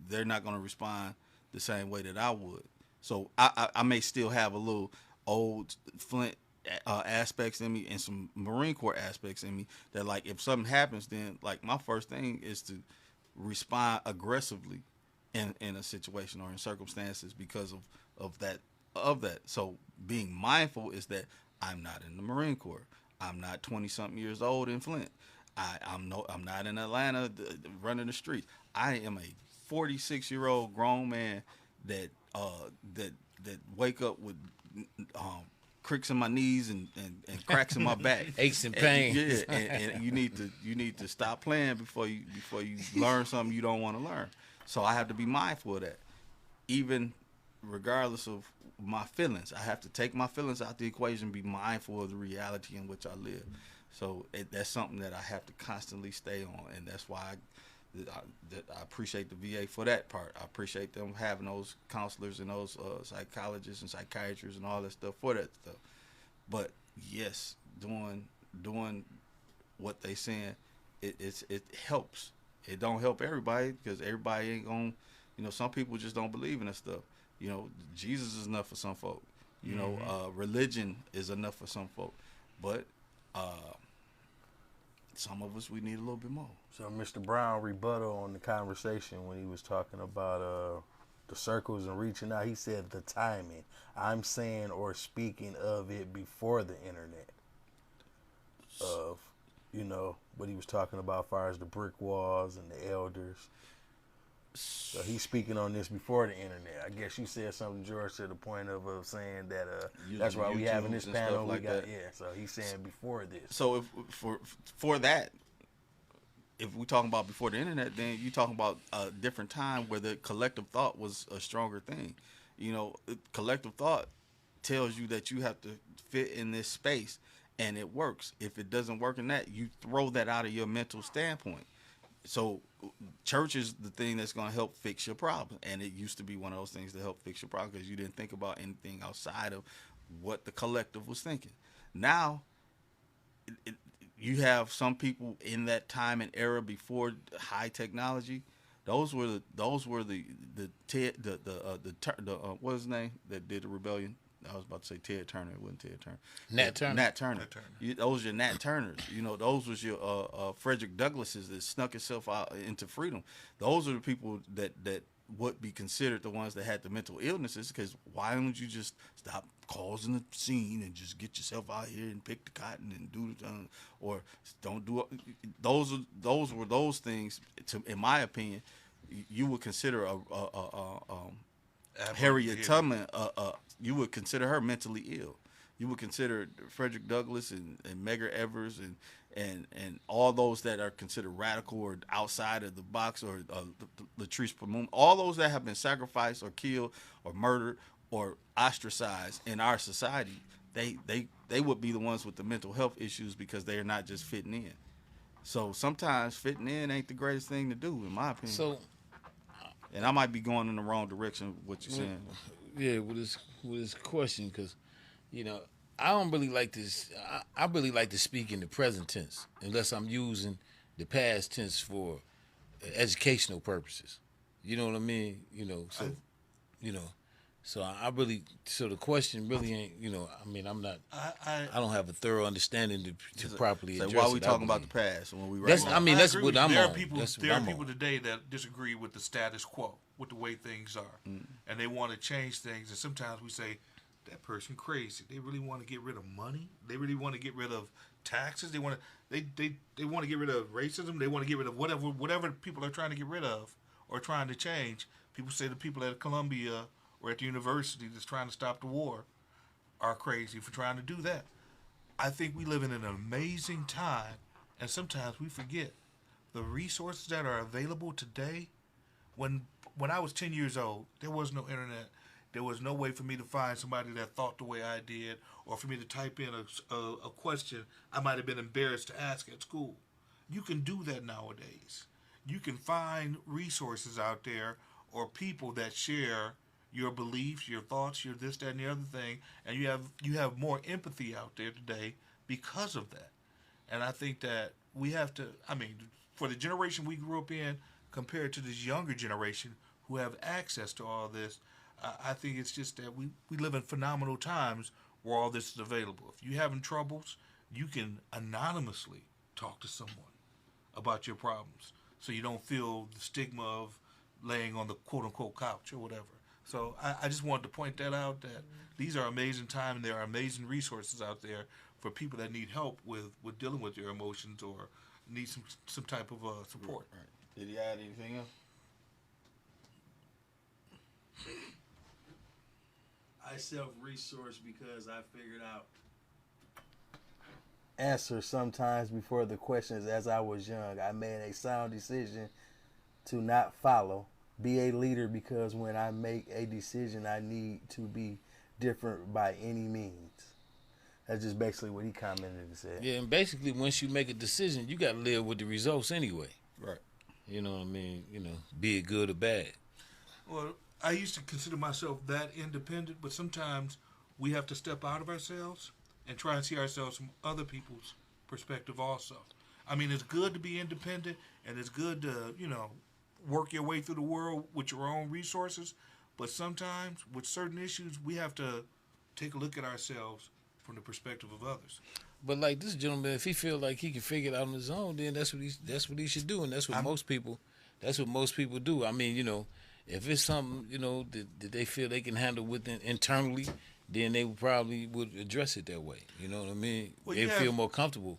they're not going to respond the same way that I would. So I may still have a little old Flint aspects in me and some Marine Corps aspects in me that, like, if something happens, then, like, my first thing is to respond aggressively in a situation or in circumstances because of that. So being mindful is that I'm not in the Marine Corps. I'm not 20-something years old in Flint. I'm not in Atlanta running the streets. I am a 46-year-old grown man that wake up with cricks in my knees and cracks in my back, Aches and pains. Yeah, and you need to stop playing before you learn something you don't want to learn. So I have to be mindful of that, even regardless of my feelings. I have to take my feelings out the equation, be mindful of the reality in which I live. So that's something that I have to constantly stay on, and that's why I appreciate the VA for that part. I appreciate them having those counselors and those psychologists and psychiatrists and all that stuff for that stuff. But yes, doing what they saying, it helps. It don't help everybody, because everybody ain't gonna, some people just don't believe in that stuff. Jesus is enough for some folk. Religion is enough for some folk, but some of us, we need a little bit more. So Mr. Brown rebuttal on the conversation when he was talking about the circles and reaching out. He said the timing. I'm saying or speaking of it before the internet. of, what he was talking about as far as the brick walls and the elders. So he's speaking on this before the internet. I guess you said something, George, to the point of saying that that's why we having this YouTubes and panel. stuff like that. So he's saying before this. So if for that, if we're talking about before the internet, then you're talking about a different time where the collective thought was a stronger thing. Collective thought tells you that you have to fit in this space, and it works. If it doesn't work in that, you throw that out of your mental standpoint. So church is the thing that's going to help fix your problem. And it used to be one of those things to help fix your problem because you didn't think about anything outside of what the collective was thinking. Now, you have some people in that time and era before high technology. Those were the what was his name that did the rebellion? I was about to say Ted Turner. It wasn't Ted Turner. Nat Turner. Nat Turner. Those are your Nat Turners. Those was your Frederick Douglasses that snuck itself out into freedom. Those are the people that would be considered the ones that had the mental illnesses. Because why don't you just stop causing the scene and just get yourself out here and pick the cotton and do the or don't do those were those things. In my opinion, you would consider Harriet Tubman, you would consider her mentally ill. You would consider Frederick Douglass and Medgar Evers and all those that are considered radical or outside of the box, or Latrice Pamon, all those that have been sacrificed or killed or murdered or ostracized in our society, they would be the ones with the mental health issues because they are not just fitting in. So sometimes fitting in ain't the greatest thing to do, in my opinion. And I might be going in the wrong direction with what you're saying. Yeah, with this question, because, I don't really like this. I really like to speak in the present tense, unless I'm using the past tense for educational purposes. You know what I mean? So I really. So the question really ain't. I'm not. I don't have a thorough understanding to properly address it. Why are we talking about the past when we write? That's what I'm there on. Are people, that's what there I'm are people on. today that disagree with the status quo, with the way things are, and they want to change things. And sometimes we say, that person crazy. They really want to get rid of money. They really want to get rid of taxes. They want to they want to get rid of racism. They want to get rid of whatever people are trying to get rid of or trying to change. People say the people at Columbia or at the university that's trying to stop the war are crazy for trying to do that. I think we live in an amazing time, and sometimes we forget the resources that are available today. When I was 10 years old, there was no internet. There was no way for me to find somebody that thought the way I did, or for me to type in a question I might have been embarrassed to ask at school. You can do that nowadays. You can find resources out there or people that share your beliefs, your thoughts, your this, that, and the other thing, and you have more empathy out there today because of that. And I think that we have to, for the generation we grew up in compared to this younger generation who have access to all this, I think it's just that we live in phenomenal times where all this is available. If you're having troubles, you can anonymously talk to someone about your problems so you don't feel the stigma of laying on the quote-unquote couch or whatever. So I just wanted to point that out, that these are amazing times and there are amazing resources out there for people that need help with dealing with their emotions or need some type of support. Right. Did he add anything else? I self-resource because I figured out. Answer sometimes before the questions. As I was young, I made a sound decision to not follow. Be a leader because when I make a decision, I need to be different by any means. That's just basically what he commented and said. Yeah, and basically, once you make a decision, you got to live with the results anyway. Right. You know what I mean? Be it good or bad. Well, I used to consider myself that independent, but sometimes we have to step out of ourselves and try and see ourselves from other people's perspective also. It's good to be independent, and it's good to, work your way through the world with your own resources, but sometimes with certain issues, we have to take a look at ourselves from the perspective of others. But like this gentleman, if he feel like he can figure it out on his own, then that's what he should do, and that's what most people do. If it's something, that they feel they can handle within internally, then they probably would address it that way. You know what I mean? Well, they feel more comfortable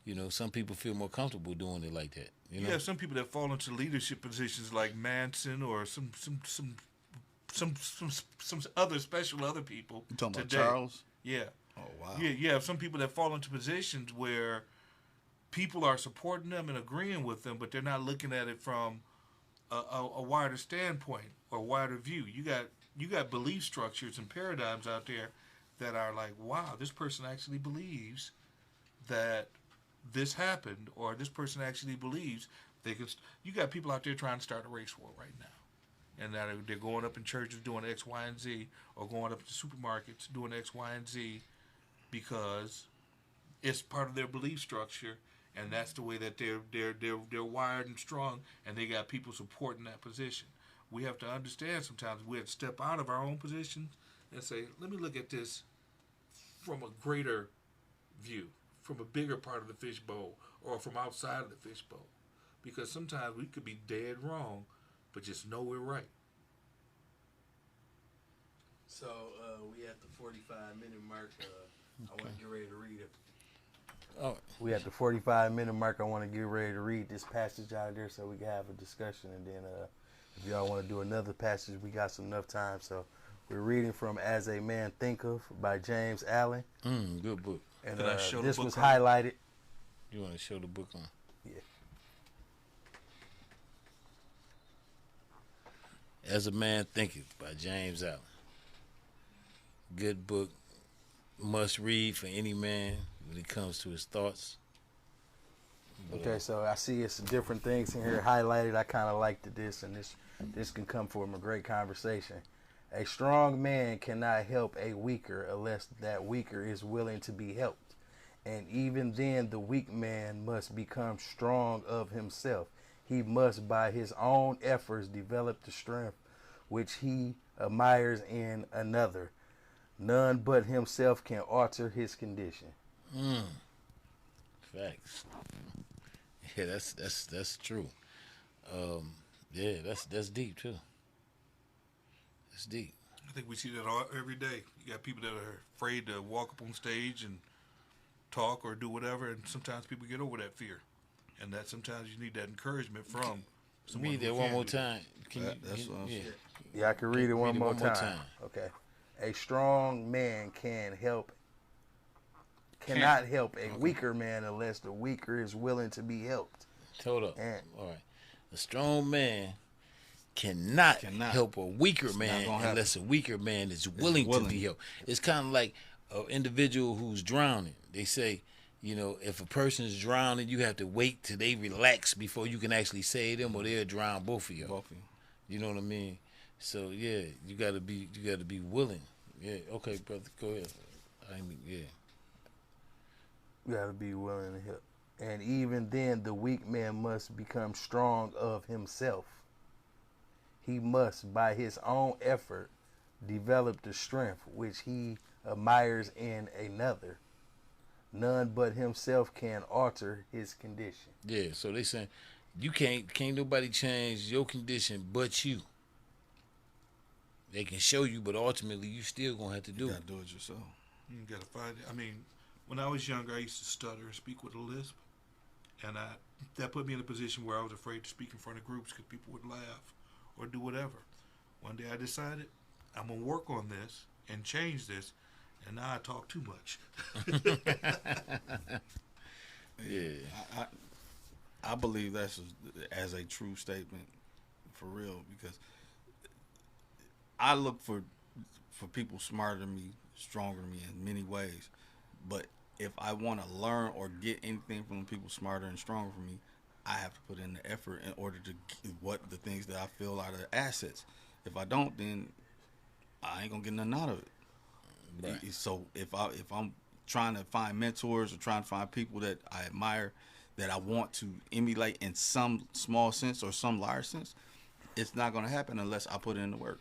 You know, some people feel more comfortable doing it like that. You know, You have some people that fall into leadership positions like Manson or some other special other people. You talking about today. Charles? Yeah. Oh wow. Yeah, you have some people that fall into positions where people are supporting them and agreeing with them, but they're not looking at it from a wider standpoint or wider view. You got belief structures and paradigms out there that are like, wow, this person actually believes that this happened, or this person actually believes they could. You got people out there trying to start a race war right now, and that they're going up in churches doing X, Y, and Z, or going up to supermarkets doing X, Y, and Z, because it's part of their belief structure, and that's the way that they're wired and strong, and they got people supporting that position. We have to understand sometimes we have to step out of our own positions and say, let me look at this from a greater view, from a bigger part of the fishbowl, or from outside of the fishbowl, because sometimes we could be dead wrong, but just know we're right. So we at the 45-minute mark. I want to get ready to read it. oh, We at the 45-minute mark. I want to get ready to read this passage out there so we can have a discussion. And then if y'all want to do another passage, we got some enough time. So we're reading from As a Man Thinketh by James Allen. good book. And Did I show the this book was on? highlighted. You want to show the book on? Yeah. As a Man Thinketh by James Allen. Good book, must read for any man when it comes to his thoughts. But, Okay, so I see it's different things in here highlighted. I kind of liked this, and this can come from a great conversation. A strong man cannot help a weaker unless that weaker is willing to be helped. And even then, the weak man must become strong of himself. He must, by his own efforts, develop the strength which he admires in another. None but himself can alter his condition. Facts. Yeah, that's true. Yeah, that's deep too. That's deep. I think we see that every day. You got people that are afraid to walk up on stage and talk or do whatever, and sometimes people get over that fear, and that sometimes you need that encouragement from someone. Read who that one can more do it. time. That's what I'm saying. Yeah, I can read it Read one it more one more time. time. Okay. A strong man cannot help a weaker man unless the weaker is willing to be helped. Hold up. And- All right. A strong man cannot help a weaker man gonna happen. unless a weaker man is willing to willing. be helped. It's kind of like an individual who's drowning. They say, you know, if a person is drowning, you have to wait till they relax before you can actually save them, or they'll drown both of you. Both of you. You know what I mean? So yeah, you gotta be willing. Yeah. Okay, brother. Go ahead. I mean, yeah. You gotta be willing to help. And even then, the weak man must become strong of himself. He must, by his own effort, develop the strength which he admires in another. None but himself can alter his condition. Yeah. So they saying you can't nobody change your condition but you. They can show you, but ultimately you still gonna have to do You it. gotta do it yourself. You gotta find it. I mean, when I was younger, I used to stutter and speak with a lisp, and that put me in a position where I was afraid to speak in front of groups because people would laugh or do whatever. One day I decided I'm gonna work on this and change this, and now I talk too much. Yeah. I believe that's as a true statement for real, because I look for people smarter than me, stronger than me in many ways. But if I want to learn or get anything from people smarter and stronger than me, I have to put in the effort in order to get what the things that I feel are the assets. If I don't, then I ain't gonna get nothing out of it. Right. So if I'm trying to find mentors or trying to find people that I admire, that I want to emulate in some small sense or some large sense, it's not gonna happen unless I put in the work.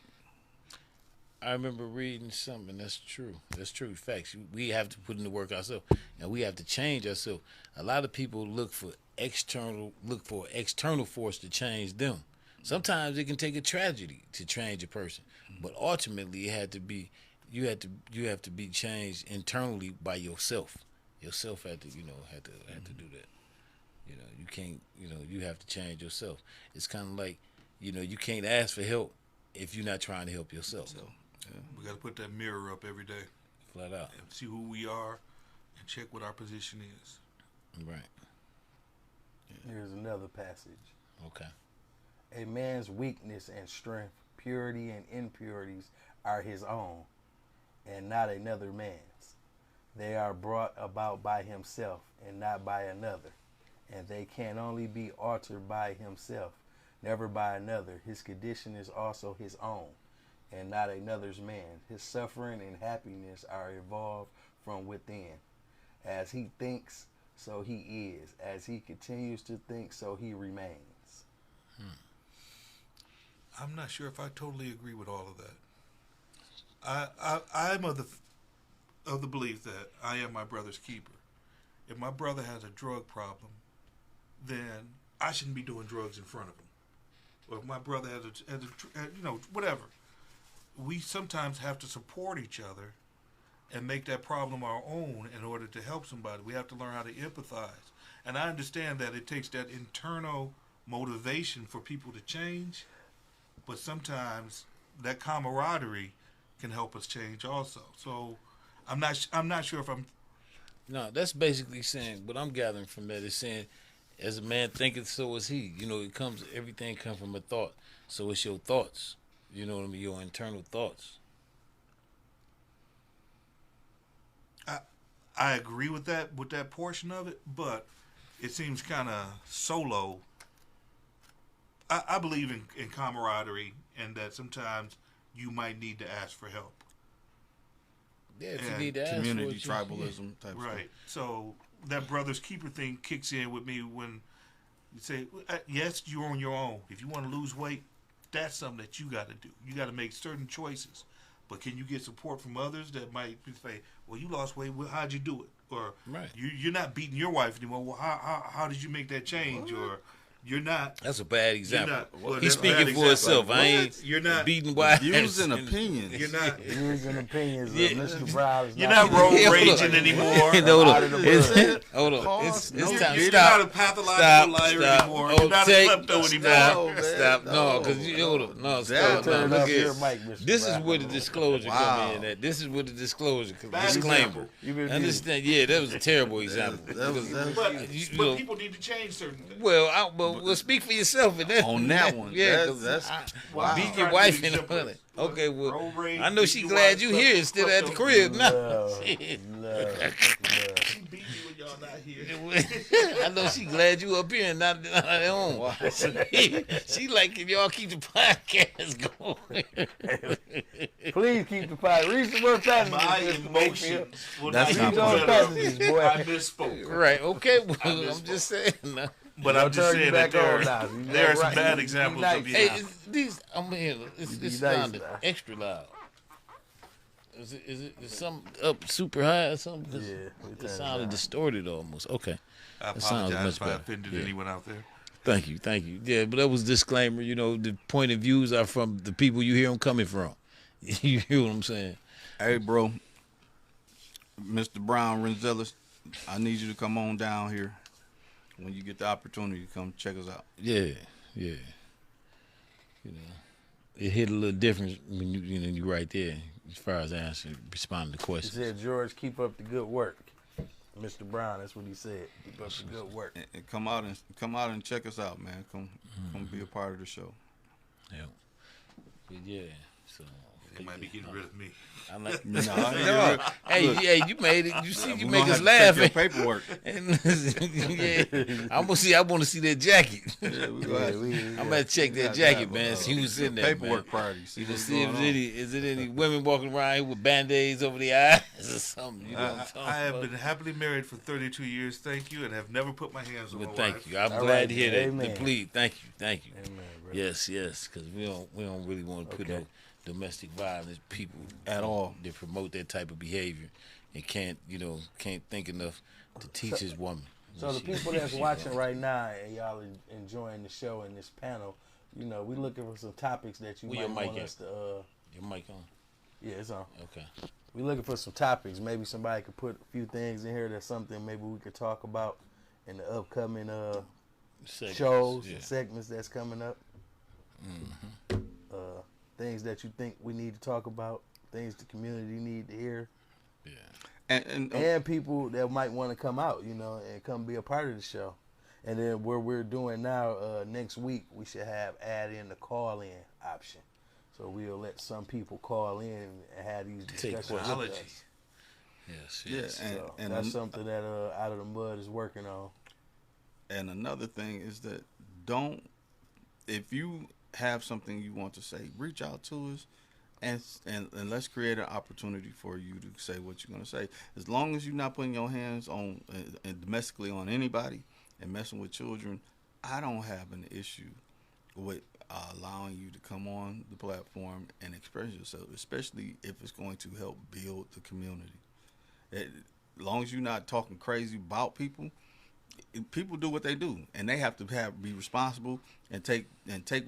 I remember reading something. That's true. That's true. Facts. We have to put in the work ourselves, and we have to change ourselves. A lot of people look for external force to change them. Sometimes it can take a tragedy to change a person, but ultimately it had to be you have to be changed internally by yourself. Yourself had to, had to do that. You can't, you have to change yourself. It's kind of like, you can't ask for help if you're not trying to help yourself. So, yeah. We got to put that mirror up every day Flat out. and see who we are and check what our position is. Right. Here's another passage. Okay. A man's weakness and strength, purity and impurities are his own, and not another man's. They are brought about by himself and not by another, and they can only be altered by himself, never by another. His condition is also his own, and not another's man. His suffering and happiness are evolved from within. As he thinks, so he is. As he continues to think, so he remains. I'm not sure if I totally agree with all of that. I'm of the belief that I am my brother's keeper. If my brother has a drug problem, then I shouldn't be doing drugs in front of him. Or if my brother has whatever. We sometimes have to support each other and make that problem our own in order to help somebody. We have to learn how to empathize. And I understand that it takes that internal motivation for people to change, but sometimes that camaraderie can help us change also. So I'm not sure if I'm. No, that's basically saying, what I'm gathering from that is saying, as a man thinketh, so is he. Everything comes from a thought. So it's your thoughts. You know what I mean? Your internal thoughts. I agree with that portion of it, but it seems kind of solo. I believe in camaraderie, and that sometimes you might need to ask for help. Yeah, if you And need to ask Community for it, tribalism type of Right. So that brother's keeper thing kicks in with me when you say, yes, you're on your own. If you want to lose weight, that's something that you got to do. You got to make certain choices. But can you get support from others that might say, well, you lost weight. Well, how'd you do it? Or Right. you're not beating your wife anymore. Well, how did you make that change? Or you're not. That's a bad example. Not, well, He's that's a bad speaking for example. himself. I ain't You're not beating wives. Views and opinions. You're not. Views and opinions of Yeah. Mr. Brown is You're not road Yeah, hold raging on. anymore. Hold Out on. of the It's- Hold on. Pause. It's No, time. You're Stop. not a pathological liar anymore. You're not a klepto anymore. Stop. man. Stop. No, No. because hold on. No, That- stop. No, Turn look up here. your mic, Mr. This is Brown. where the disclosure Wow. come in. At. This is where the disclosure, Bad disclaimer. example. You been Understand? Yeah, that was a terrible example. That was- But, You but know- people need to change certain things. Well, speak for yourself in that. On that one. Yeah, That's- 'cause Wow. beat your wife in the honey. Okay, well, Road rage, I know beat she your glad wife, you here instead of at the crib now. Love, Shit. love. She beat me when y'all not here. I know she glad you up here and not at home. She like if y'all keep the podcast going. Please keep the fight. Read some more passages. My Mr. Wakefield. emotions will That's not Read be not those better. passages, boy. I misspoke. Right, okay, well, I'm misspoke. just saying. But I'll I'm just turn you saying that back on there, now. You there are right. some bad You examples nice. of Hey, being. these, I'm here. It's You be this nice sounded now. extra loud. Is something up super high or something? 'Cause Yeah, we it turned it sounded down. distorted almost. Okay. I That sounds apologize much if I better. offended Yeah. anyone out there. Thank you. Yeah, but that was disclaimer. The point of views are from the people you hear them coming from. You hear what I'm saying? Hey, bro. Mr. Brown Renzelis, I need you to come on down here when you get the opportunity to come check us out. Yeah. It hit a little different when you right there as far as responding to He questions. said, George, keep up the good work. Mr. Brown, that's what he said. Keep up the good work. And come out and check us out, man. Come be a part of the show. Yeah. But yeah. So They might be getting rid of me. I like No, no. Hey, you made it. You see, you we make gonna us have to laugh. check your paperwork. And yeah, I want to see that jacket. Yeah, we Yeah, gonna have I'm gonna check that jacket, man. See who's in there, paperwork man. party. See You what's see if going on. is it any women walking around here with band-aids over their eyes or something? You know what I'm talking I have about? been happily married for 32 years, thank you, and have never put my hands on my But wife. thank you. I'm All glad right, to hear that. amen. The plea. Thank you. Amen, bro. Yes, because we don't really want to put Okay. no domestic violence people At all. that promote that type of behavior and can't think enough to teach his woman. So the people that's watching right now and y'all enjoying the show and this panel, we looking for some topics that you Where your might mic want at? us to. Your mic on? Yeah, it's on. Okay. we're looking for some topics. Maybe somebody could put a few things in here. That's something maybe we could talk about in the upcoming Segments, shows yeah. and segments that's coming up. Things that you think we need to talk about, things the community need to hear, Yeah. and people that might want to come out, and come be a part of the show. And then what we're doing now, next week, we should add in the call-in option. So we'll let some people call in and have these discussions with Technology. us. Yes. Yeah, Yes. So and that's something that Out of the Mud is working on. And another thing is that if you have something you want to say, reach out to us, and let's create an opportunity for you to say what you're going to say. As long as you're not putting your hands on domestically on anybody and messing with children, I don't have an issue with allowing you to come on the platform and express yourself, especially if it's going to help build the community. As long as you're not talking crazy about people. People do what they do, and they have to be responsible and take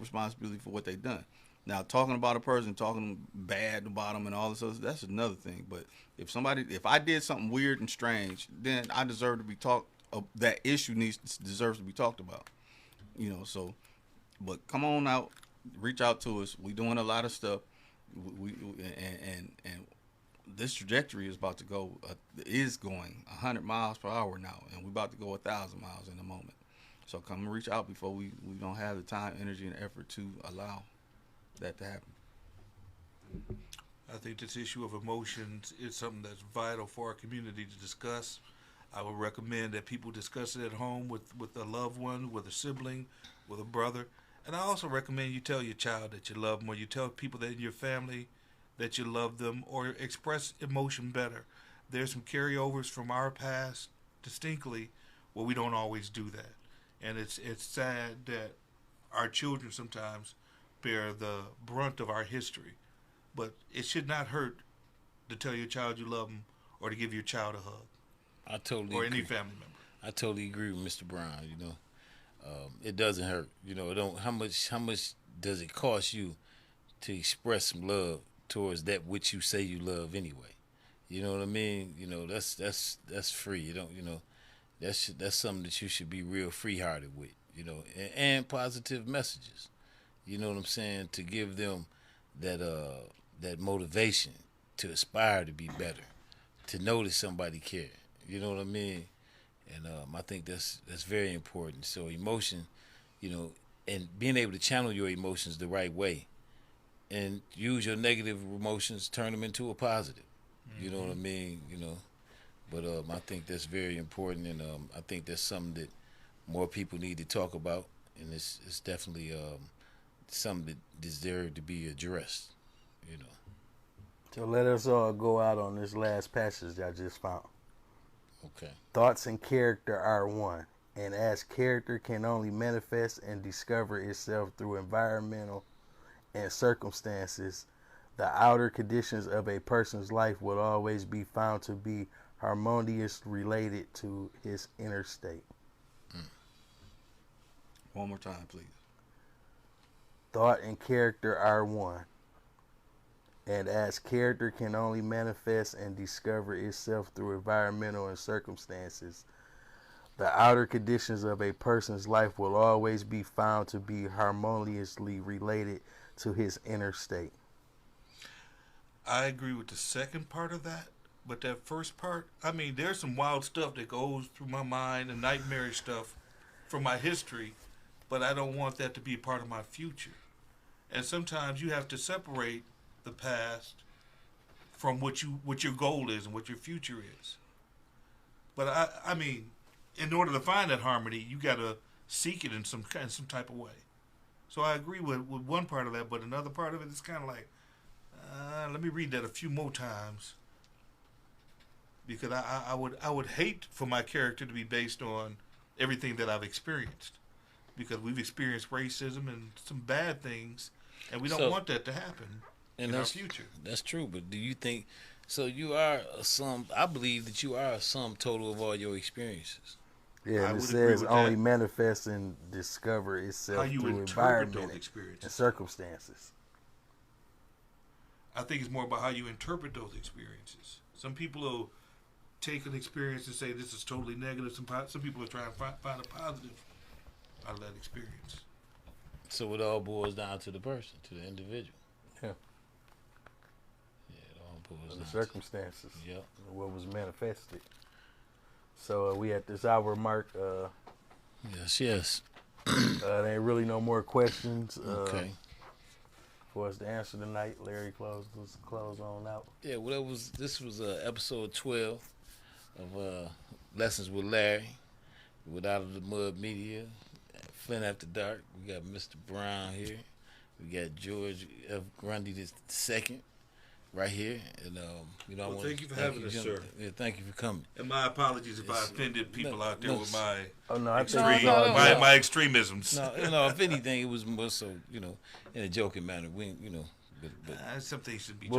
responsibility for what they've done. Now, talking about a person, talking bad about them and all this other, that's another thing. But if I did something weird and strange, then I deserve to be talked. That issue deserves to be talked about. So, but come on out, reach out to us. We're doing a lot of stuff. And this trajectory is about to is going 100 miles per hour now, and we're about to go 1,000 miles in a moment. So come and reach out before we don't have the time, energy, and effort to allow that to happen. I think this issue of emotions is something that's vital for our community to discuss. I would recommend that people discuss it at home with a loved one, with a sibling, with a brother. And I also recommend you tell your child that you love them, or you tell people that in your family that you love them, or express emotion better. There's some carryovers from our past distinctly where we don't always do that. And it's sad that our children sometimes bear the brunt of our history. But it should not hurt to tell your child you love them, or to give your child a hug, I totally or agree. any family member. I totally agree with Mr. Brown. It doesn't hurt. It don't. How much does it cost you to express some love towards that which you say you love anyway? You know what I mean? That's free. That's something that you should be real free-hearted with. And positive messages. You know what I'm saying? To give them that motivation to aspire to be better, to know that somebody cares. You know what I mean? And I think that's very important. So emotion, and being able to channel your emotions the right way, and use your negative emotions, turn them into a positive. You know what I mean? But I think that's very important, and I think that's something that more people need to talk about, and it's definitely something that deserves to be addressed. So let us all go out on this last passage I just found. Okay. Thoughts and character are one, and as character can only manifest and discover itself through environmental and circumstances, the outer conditions of a person's life will always be found to be harmoniously related to his inner state. One more time, please. Thought and character are one, and as character can only manifest and discover itself through environmental and circumstances, the outer conditions of a person's life will always be found to be harmoniously related to his inner state. I agree with the second part of that, but that first part, there's some wild stuff that goes through my mind and nightmarish stuff from my history, but I don't want that to be part of my future. And sometimes you have to separate the past from what your goal is and what your future is. But in order to find that harmony, you got to seek it in some type of way. So I agree with one part of that, but another part of it is kind of like, let me read that a few more times, because I would hate for my character to be based on everything that I've experienced, because we've experienced racism and some bad things, and we don't want that to happen in our future. That's true, but do you think so? You are I believe that you are a sum total of all your experiences. Yeah, I and it would agree says with only that. manifest and discover itself How you through interpret environment those and experiences. circumstances. I think it's more about how you interpret those experiences. Some people will take an experience and say this is totally negative. Some people are trying to find a positive out of that experience. So it all boils down to the person, to the individual. Yeah. Yeah, it all boils The down circumstances. to. Yep. What was manifested. So we at this hour mark. Yes. There ain't really no more questions. Okay. For us to answer tonight, Larry, close on out. Yeah, well, this was episode 12 of Lessons with Larry, with Out of the Mud Media, Flint After Dark. We got Mr. Brown here. We got George F. Grundy the second right here, and I want thank you for having us, sir. Yeah, thank you for coming. And my apologies if I offended people out there with my I extreme, think my extremisms. No, if anything, it was more so, in a joking manner. But Some things should be.